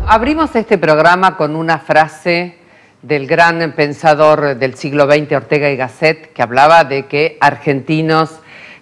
Abrimos este programa con una frase del gran pensador del siglo XX, Ortega y Gasset, que hablaba de que argentinos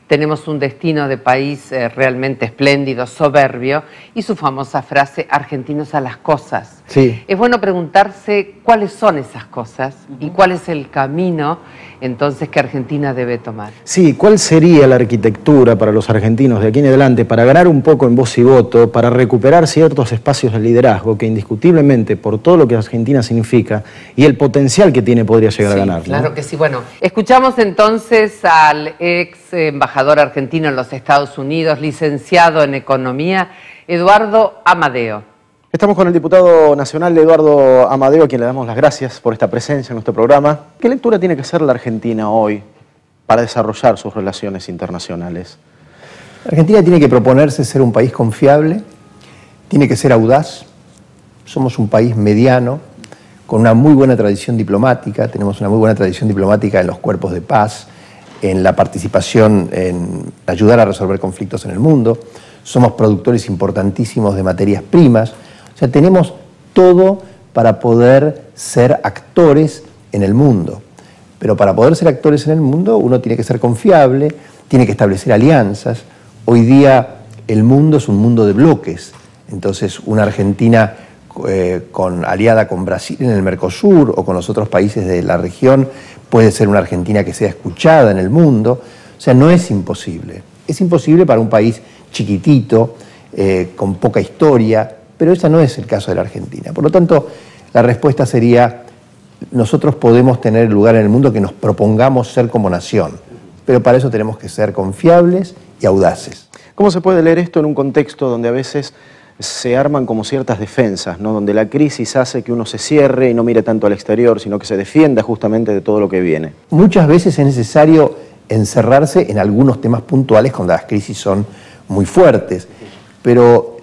tenemos un destino de país realmente espléndido, soberbio, y su famosa frase, argentinos a las cosas. Sí. Es bueno preguntarse cuáles son esas cosas y cuál es el camino entonces que Argentina debe tomar. Sí, ¿cuál sería la arquitectura para los argentinos de aquí en adelante para ganar un poco en voz y voto, para recuperar ciertos espacios de liderazgo que indiscutiblemente, por todo lo que Argentina significa y el potencial que tiene, podría llegar a ganar? Claro, ¿no? que sí. Bueno, escuchamos entonces al ex embajador argentino en los Estados Unidos, licenciado en Economía, Eduardo Amadeo. Estamos con el diputado nacional Eduardo Amadeo, a quien le damos las gracias por esta presencia en nuestro programa. ¿Qué lectura tiene que hacer la Argentina hoy para desarrollar sus relaciones internacionales? Argentina tiene que proponerse ser un país confiable, tiene que ser audaz. Somos un país mediano, con una muy buena tradición diplomática, tenemos una muy buena tradición diplomática en los cuerpos de paz, en la participación en ayudar a resolver conflictos en el mundo. Somos productores importantísimos de materias primas. O sea, tenemos todo para poder ser actores en el mundo. Pero para poder ser actores en el mundo uno tiene que ser confiable, tiene que establecer alianzas. Hoy día el mundo es un mundo de bloques. Entonces una Argentina aliada con Brasil en el Mercosur o con los otros países de la región puede ser una Argentina que sea escuchada en el mundo. O sea, no es imposible. Es imposible para un país chiquitito, con poca historia, pero ese no es el caso de la Argentina. Por lo tanto, la respuesta sería, nosotros podemos tener el lugar en el mundo que nos propongamos ser como nación, pero para eso tenemos que ser confiables y audaces. ¿Cómo se puede leer esto en un contexto donde a veces se arman como ciertas defensas, ¿no? Donde la crisis hace que uno se cierre y no mire tanto al exterior, sino que se defienda justamente de todo lo que viene? Muchas veces es necesario encerrarse en algunos temas puntuales cuando las crisis son muy fuertes, pero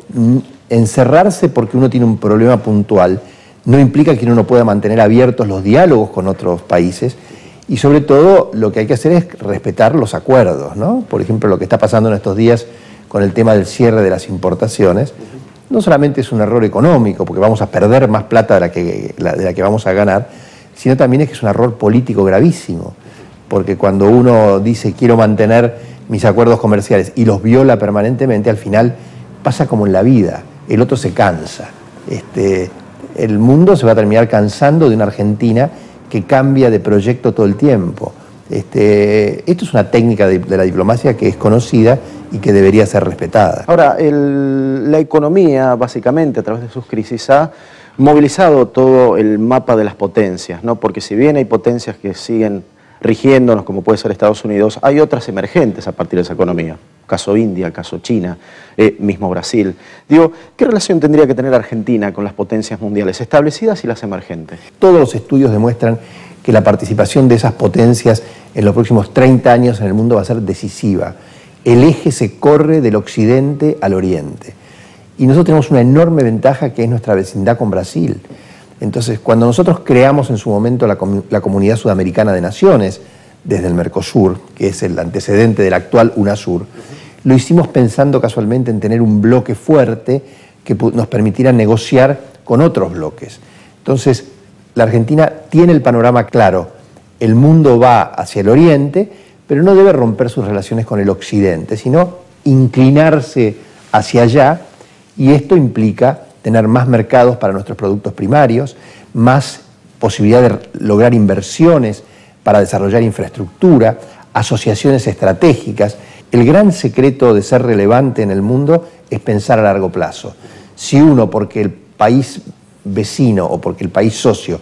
encerrarse porque uno tiene un problema puntual no implica que uno no pueda mantener abiertos los diálogos con otros países, y sobre todo lo que hay que hacer es respetar los acuerdos, ¿no? Por ejemplo, lo que está pasando en estos días con el tema del cierre de las importaciones, no solamente es un error económico, porque vamos a perder más plata de la que vamos a ganar, sino también es que es un error político gravísimo, porque cuando uno dice quiero mantener mis acuerdos comerciales y los viola permanentemente, al final pasa como en la vida, el otro se cansa. El mundo se va a terminar cansando de una Argentina que cambia de proyecto todo el tiempo. Esto es una técnica de la diplomacia que es conocida y que debería ser respetada. Ahora, la economía, básicamente, a través de sus crisis, ha movilizado todo el mapa de las potencias, ¿no? Porque si bien hay potencias que siguen rigiéndonos, como puede ser Estados Unidos, hay otras emergentes a partir de esa economía. Caso India, caso China, mismo Brasil. Digo, ¿qué relación tendría que tener Argentina con las potencias mundiales establecidas y las emergentes? Todos los estudios demuestran que la participación de esas potencias en los próximos 30 años en el mundo va a ser decisiva. El eje se corre del occidente al oriente. Y nosotros tenemos una enorme ventaja que es nuestra vecindad con Brasil. Entonces, cuando nosotros creamos en su momento la Comunidad Sudamericana de Naciones, desde el Mercosur, que es el antecedente del actual UNASUR, lo hicimos pensando casualmente en tener un bloque fuerte que nos permitiera negociar con otros bloques. Entonces, la Argentina tiene el panorama claro. El mundo va hacia el oriente, pero no debe romper sus relaciones con el occidente, sino inclinarse hacia allá, y esto implica tener más mercados para nuestros productos primarios, más posibilidad de lograr inversiones para desarrollar infraestructura, asociaciones estratégicas. El gran secreto de ser relevante en el mundo es pensar a largo plazo. Si uno, porque el país vecino o porque el país socio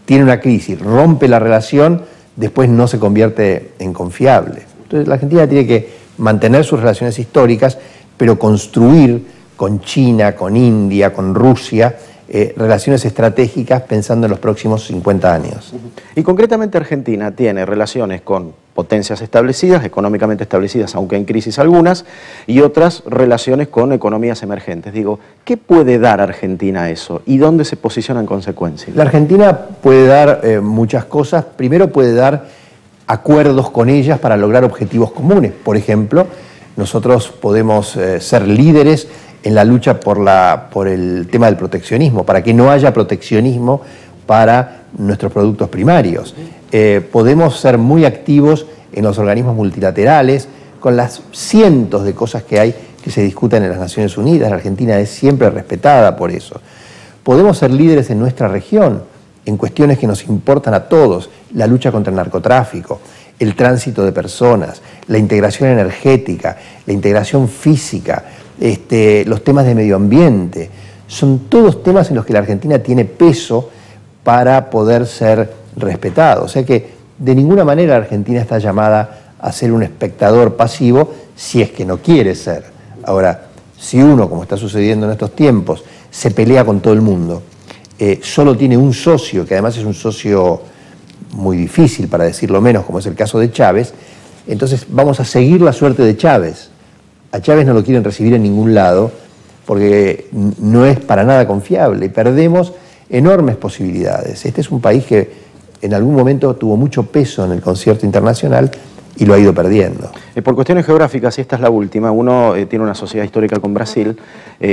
tiene una crisis, rompe la relación, después no se convierte en confiable. Entonces la Argentina tiene que mantener sus relaciones históricas, pero construir con China, con India, con Rusia, relaciones estratégicas pensando en los próximos 50 años. Y concretamente Argentina tiene relaciones con potencias establecidas, económicamente establecidas, aunque en crisis algunas, y otras relaciones con economías emergentes. Digo, ¿qué puede dar Argentina a eso? ¿Y dónde se posiciona en consecuencia? La Argentina puede dar muchas cosas. Primero puede dar acuerdos con ellas para lograr objetivos comunes. Por ejemplo, nosotros podemos ser líderes en la lucha por el tema del proteccionismo, para que no haya proteccionismo para nuestros productos primarios. Podemos ser muy activos en los organismos multilaterales, con las cientos de cosas que hay que se discuten en las Naciones Unidas. La Argentina es siempre respetada por eso. Podemos ser líderes en nuestra región, en cuestiones que nos importan a todos: la lucha contra el narcotráfico, el tránsito de personas, la integración energética, la integración física, los temas de medio ambiente. Son todos temas en los que la Argentina tiene peso para poder ser respetada. O sea que de ninguna manera la Argentina está llamada a ser un espectador pasivo si es que no quiere ser. Ahora, si uno, como está sucediendo en estos tiempos, se pelea con todo el mundo, solo tiene un socio, que además es un socio muy difícil, para decirlo menos, como es el caso de Chávez, entonces vamos a seguir la suerte de Chávez. A Chávez no lo quieren recibir en ningún lado porque no es para nada confiable y perdemos enormes posibilidades. Este es un país que en algún momento tuvo mucho peso en el concierto internacional y lo ha ido perdiendo. Por cuestiones geográficas, y esta es la última, uno tiene una sociedad histórica con Brasil,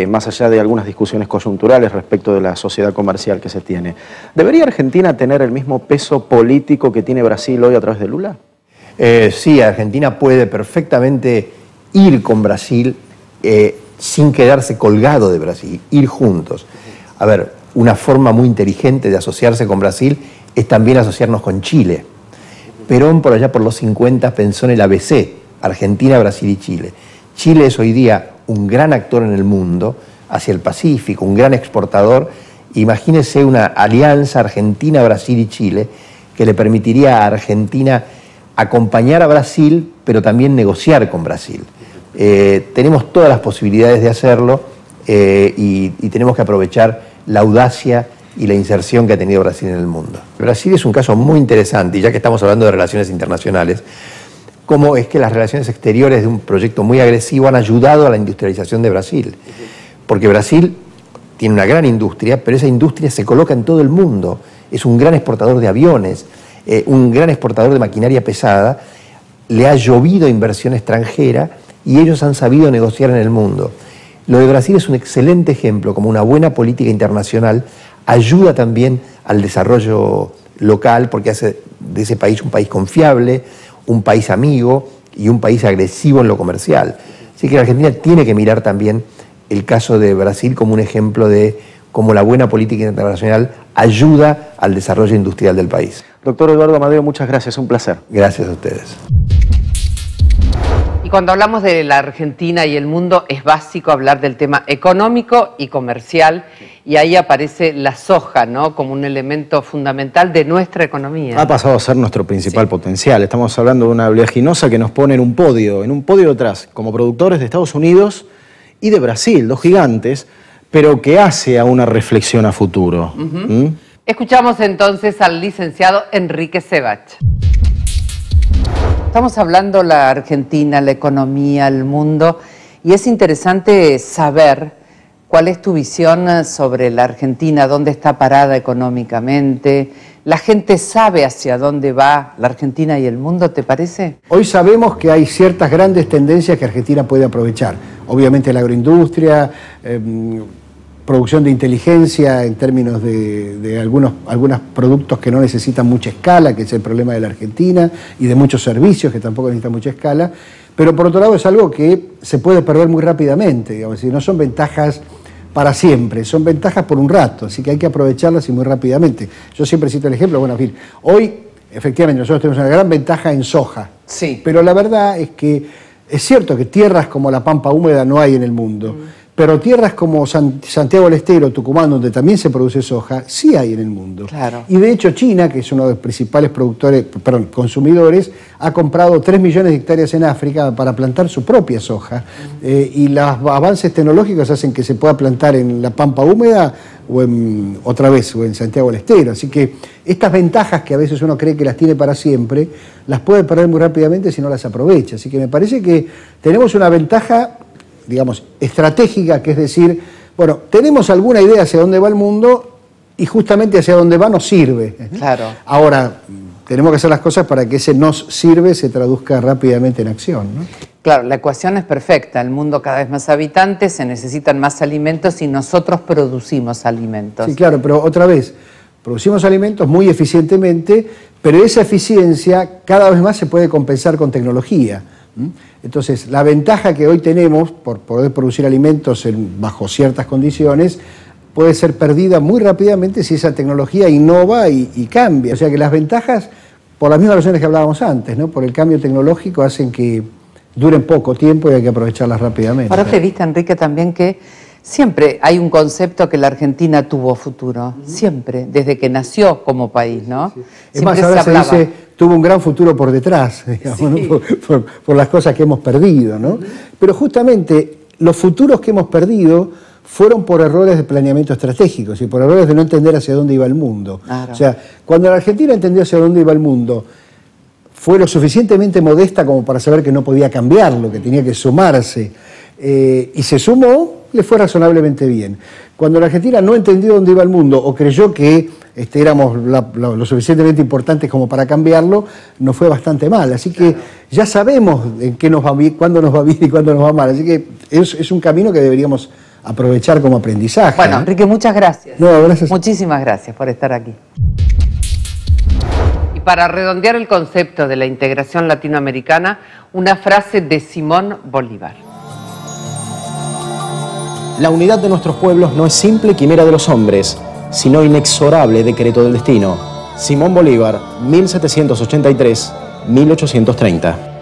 más allá de algunas discusiones coyunturales respecto de la sociedad comercial que se tiene. ¿Debería Argentina tener el mismo peso político que tiene Brasil hoy a través de Lula? Sí, Argentina puede perfectamente ir con Brasil sin quedarse colgado de Brasil, ir juntos. A ver, una forma muy inteligente de asociarse con Brasil es también asociarnos con Chile. Perón, por allá por los 50, pensó en el ABC, Argentina, Brasil y Chile. Chile es hoy día un gran actor en el mundo, hacia el Pacífico, un gran exportador. Imagínese una alianza Argentina, Brasil y Chile que le permitiría a Argentina acompañar a Brasil, pero también negociar con Brasil. Tenemos todas las posibilidades de hacerlo y tenemos que aprovechar la audacia y la inserción que ha tenido Brasil en el mundo. Brasil es un caso muy interesante, y ya que estamos hablando de relaciones internacionales, cómo es que las relaciones exteriores de un proyecto muy agresivo han ayudado a la industrialización de Brasil. Porque Brasil tiene una gran industria, pero esa industria se coloca en todo el mundo. Es un gran exportador de aviones, un gran exportador de maquinaria pesada. Le ha llovido inversión extranjera y ellos han sabido negociar en el mundo. Lo de Brasil es un excelente ejemplo, como una buena política internacional ayuda también al desarrollo local, porque hace de ese país un país confiable, un país amigo y un país agresivo en lo comercial. Así que la Argentina tiene que mirar también el caso de Brasil como un ejemplo de cómo la buena política internacional ayuda al desarrollo industrial del país. Doctor Eduardo Amadeo, muchas gracias, un placer. Gracias a ustedes. Y cuando hablamos de la Argentina y el mundo, es básico hablar del tema económico y comercial, y ahí aparece la soja, ¿no?, como un elemento fundamental de nuestra economía. Ha pasado a ser nuestro principal potencial. Estamos hablando de una oleaginosa que nos pone en un podio detrás, como productores de Estados Unidos y de Brasil, dos gigantes, pero que hace a una reflexión a futuro. Escuchamos entonces al licenciado Enrique Sebach. Estamos hablando de la Argentina, la economía, el mundo, y es interesante saber cuál es tu visión sobre la Argentina, dónde está parada económicamente. ¿La gente sabe hacia dónde va la Argentina y el mundo, te parece? Hoy sabemos que hay ciertas grandes tendencias que Argentina puede aprovechar. Obviamente la agroindustria, producción de inteligencia en términos de algunos productos que no necesitan mucha escala, que es el problema de la Argentina, y de muchos servicios que tampoco necesitan mucha escala. Pero por otro lado es algo que se puede perder muy rápidamente, digamos, y no son ventajas para siempre, son ventajas por un rato, así que hay que aprovecharlas y muy rápidamente. Yo siempre cito el ejemplo, bueno, en fin, hoy efectivamente nosotros tenemos una gran ventaja en soja, sí, pero la verdad es que es cierto que tierras como la Pampa Húmeda no hay en el mundo, pero tierras como Santiago del Estero, Tucumán, donde también se produce soja, sí hay en el mundo. Claro. Y de hecho China, que es uno de los principales consumidores, ha comprado 3 millones de hectáreas en África para plantar su propia soja. Y los avances tecnológicos hacen que se pueda plantar en la Pampa Húmeda o en Santiago del Estero. Así que estas ventajas que a veces uno cree que las tiene para siempre, las puede perder muy rápidamente si no las aprovecha. Así que me parece que tenemos una ventaja, digamos, estratégica, que es decir, bueno, tenemos alguna idea hacia dónde va el mundo y justamente hacia dónde va nos sirve. Claro. Ahora, tenemos que hacer las cosas para que ese nos sirve se traduzca rápidamente en acción, ¿no? Claro, la ecuación es perfecta. El mundo cada vez más habitantes, se necesitan más alimentos y nosotros producimos alimentos. Sí, claro, pero otra vez, producimos alimentos muy eficientemente, pero esa eficiencia cada vez más se puede compensar con tecnología. Entonces, la ventaja que hoy tenemos por poder producir alimentos bajo ciertas condiciones puede ser perdida muy rápidamente si esa tecnología innova y cambia. O sea que las ventajas, por las mismas razones que hablábamos antes, ¿no? Por el cambio tecnológico, hacen que duren poco tiempo y hay que aprovecharlas rápidamente. Ahora te viste, Enrique, también que siempre hay un concepto que la Argentina tuvo futuro, siempre, desde que nació como país, ¿no? Sí, sí. Es Siempre más, ahora se hablaba. dice, tuvo un gran futuro por detrás, digamos, Sí. ¿no? por las cosas que hemos perdido, ¿no? Pero justamente los futuros que hemos perdido fueron por errores de planeamiento estratégico y por errores de no entender hacia dónde iba el mundo. Claro. O sea, cuando la Argentina entendió hacia dónde iba el mundo, fue lo suficientemente modesta como para saber que no podía cambiarlo, que tenía que sumarse, y se sumó, le fue razonablemente bien. Cuando la Argentina no entendió dónde iba el mundo o creyó que éramos lo suficientemente importantes como para cambiarlo, nos fue bastante mal. Así que ya sabemos en qué nos va bien, cuándo nos va bien y cuándo nos va mal. Así que es un camino que deberíamos aprovechar como aprendizaje. Bueno, ¿no? Enrique, muchas gracias. No, gracias. Muchísimas gracias por estar aquí. Y para redondear el concepto de la integración latinoamericana, una frase de Simón Bolívar. La unidad de nuestros pueblos no es simple quimera de los hombres, sino inexorable decreto del destino. Simón Bolívar, 1783-1830.